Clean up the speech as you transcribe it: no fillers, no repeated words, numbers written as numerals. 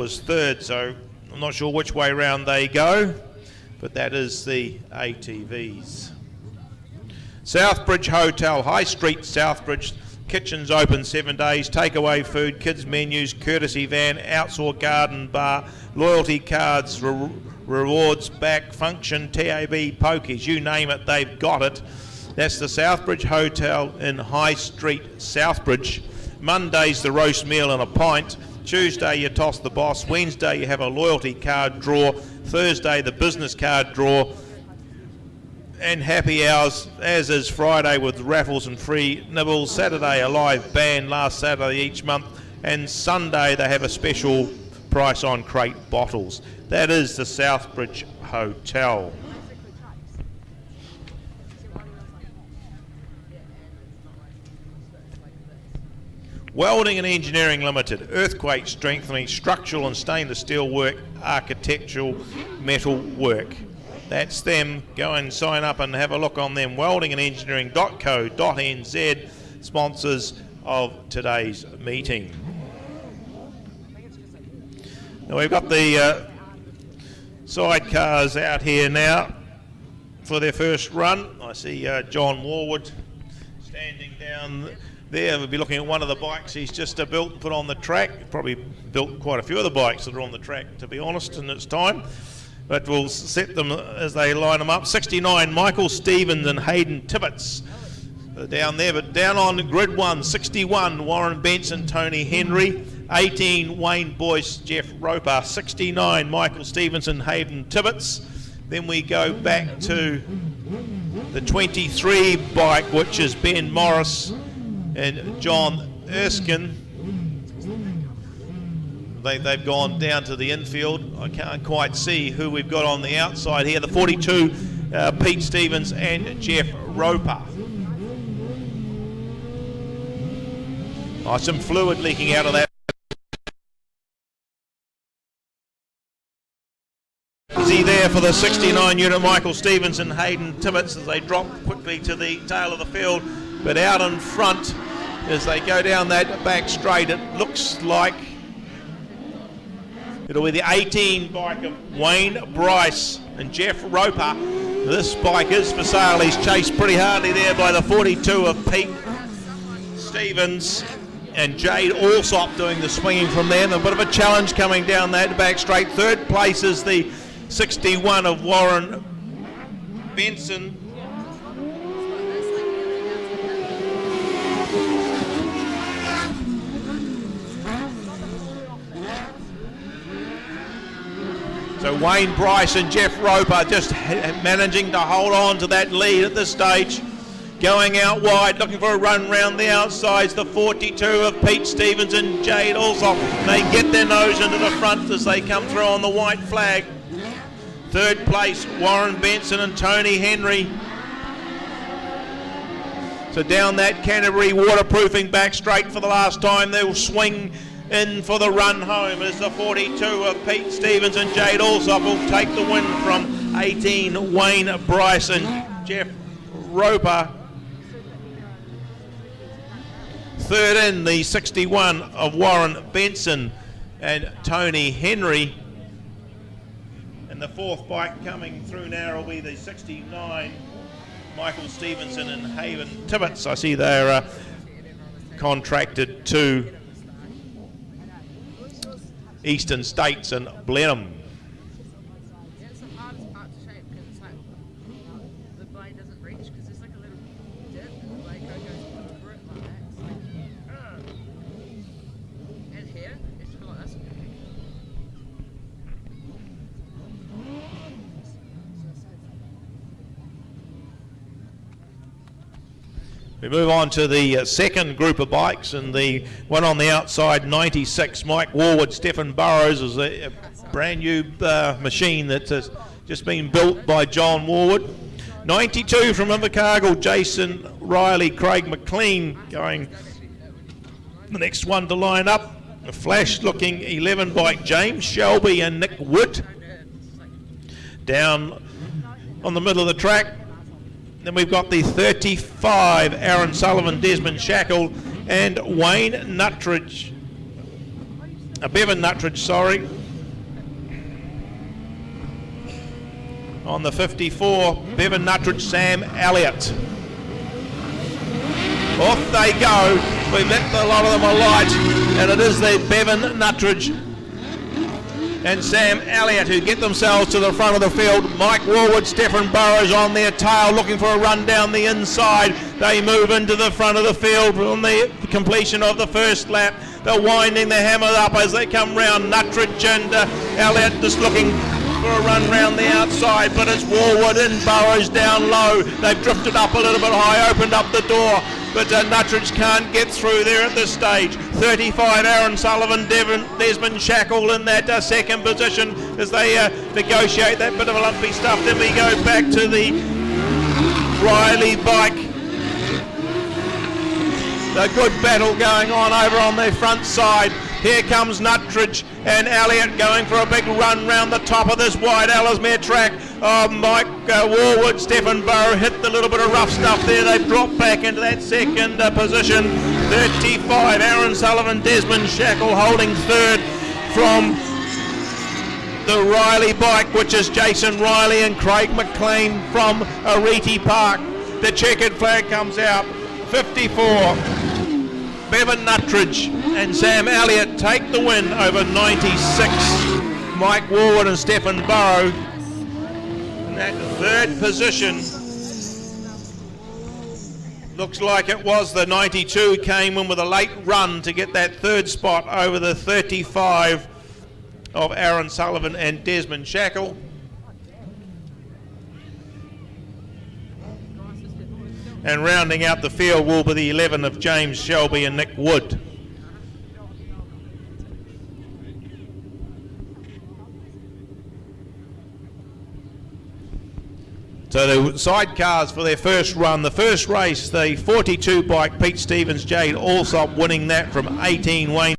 was third, so I'm not sure which way round they go, but that is the ATVs. Southbridge Hotel, High Street, Southbridge. Kitchens open 7 days, takeaway food, kids menus, courtesy van, outdoor garden bar, loyalty cards, rewards back, function, TAB, pokies, you name it, they've got it. That's the Southbridge Hotel in High Street, Southbridge. Monday's the roast meal and a pint. Tuesday you toss the boss. Wednesday you have a loyalty card draw. Thursday the business card draw. And happy hours, as is Friday, with raffles and free nibbles. Saturday a live band, last Saturday each month. And Sunday they have a special price on crate bottles. That is the Southbridge Hotel. Welding and Engineering Limited, earthquake strengthening, structural and stainless steel work, architectural metal work. That's them. Go and sign up and have a look on them. weldingandengineering.co.nz, sponsors of today's meeting. Now we've got the sidecars out here now for their first run. I see John Warwood standing down there. We'll be looking at one of the bikes he's just built and put on the track. Probably built quite a few of the bikes that are on the track, to be honest, in its time. But we'll set them as they line them up. 69, Michael Stevens and Hayden Tibbetts down there. But down on grid 1, 61, Warren Benson, Tony Henry. 18, Wayne Boyce, Jeff Roper. 69, Michael Stevenson, Hayden Tibbetts. Then we go back to the 23 bike, which is Ben Morris and John Erskine. They've gone down to the infield. I can't quite see who we've got on the outside here. The 42, Pete Stevens and Jeff Roper. Oh, some fluid leaking out of that. Busy there for the 69 unit, Michael Stevens and Hayden Tibbetts, as they drop quickly to the tail of the field. But out in front, as they go down that back straight, it looks like it'll be the 18 bike of Wayne Bryce and Jeff Roper. This bike is for sale. He's chased pretty hardly there by the 42 of Pete Stevens and Jade Alsop doing the swinging from there. And a bit of a challenge coming down that back straight. Third place is the 61 of Warren Benson. So Wayne Bryce and Jeff Roper just managing to hold on to that lead at this stage. Going out wide, looking for a run round the outsides. The 42 of Pete Stevens and Jade Alsop. They get their nose into the front as they come through on the white flag. Third place, Warren Benson and Tony Henry. So down that Canterbury waterproofing back straight for the last time. They'll swing in for the run home as the 42 of Pete Stevens and Jade Alsop will take the win from 18 Wayne Bryce and Jeff Roper. Third in, the 61 of Warren Benson and Tony Henry. And the fourth bike coming through now will be the 69 Michael Stevenson and Hayden Tibbetts. I see they're contracted to Eastern States and Blenheim. It's the hardest part to shape because it's like the blade doesn't reach because there's like a little dip and the blade goes over it like that. It's like, and here, it's just like this. We move on to the second group of bikes, and the one on the outside, 96, Mike Warwood, Stephen Burrows, is a brand new machine that has just been built by John Warwood. 92 from Invercargill, Jason Riley, Craig McLean going the next one to line up. A flash looking 11 bike, James Shelby and Nick Wood. Down on the middle of the track. Then we've got the 35, Aaron Sullivan, Desmond Shackle, and Wayne Nuttridge. Bevan Nuttridge, sorry. On the 54, Bevan Nuttridge, Sam Elliott. Off they go. We've let a lot of them alight, and it is the Bevan Nuttridge and Sam Elliott who get themselves to the front of the field. Mike Warwood, Stephen Burrows on their tail looking for a run down the inside. They move into the front of the field on the completion of the first lap. They're winding the hammer up as they come round. Nuttridge and Elliott just looking for a run round the outside, but it's Warwood and Burrows down low. They've drifted up a little bit high, opened up the door, but Nuttridge can't get through there at this stage. 35, Aaron Sullivan, Desmond Shackle in that second position as they negotiate that bit of a lumpy stuff. Then we go back to the Riley bike. A good battle going on over on their front side. Here comes Nuttridge and Elliott going for a big run round the top of this wide Ellesmere track. Mike Warwood, Stephen Burrow hit the little bit of rough stuff there. They've dropped back into that second position. 35, Aaron Sullivan, Desmond Shackle holding third from the Riley bike, which is Jason Riley and Craig McLean from Ariti Park. The checkered flag comes out. 54. Bevan Nuttridge and Sam Elliott take the win over 96. Mike Warwood and Stephen Burrow in that third position. Looks like it was the 92 came in with a late run to get that third spot over the 35 of Aaron Sullivan and Desmond Shackle. And rounding out the field will be the 11 of James Shelby and Nick Wood. So the sidecars for their first run. The first race, the 42 bike, Pete Stevens, Jade Alsop winning that from 18 Wayne.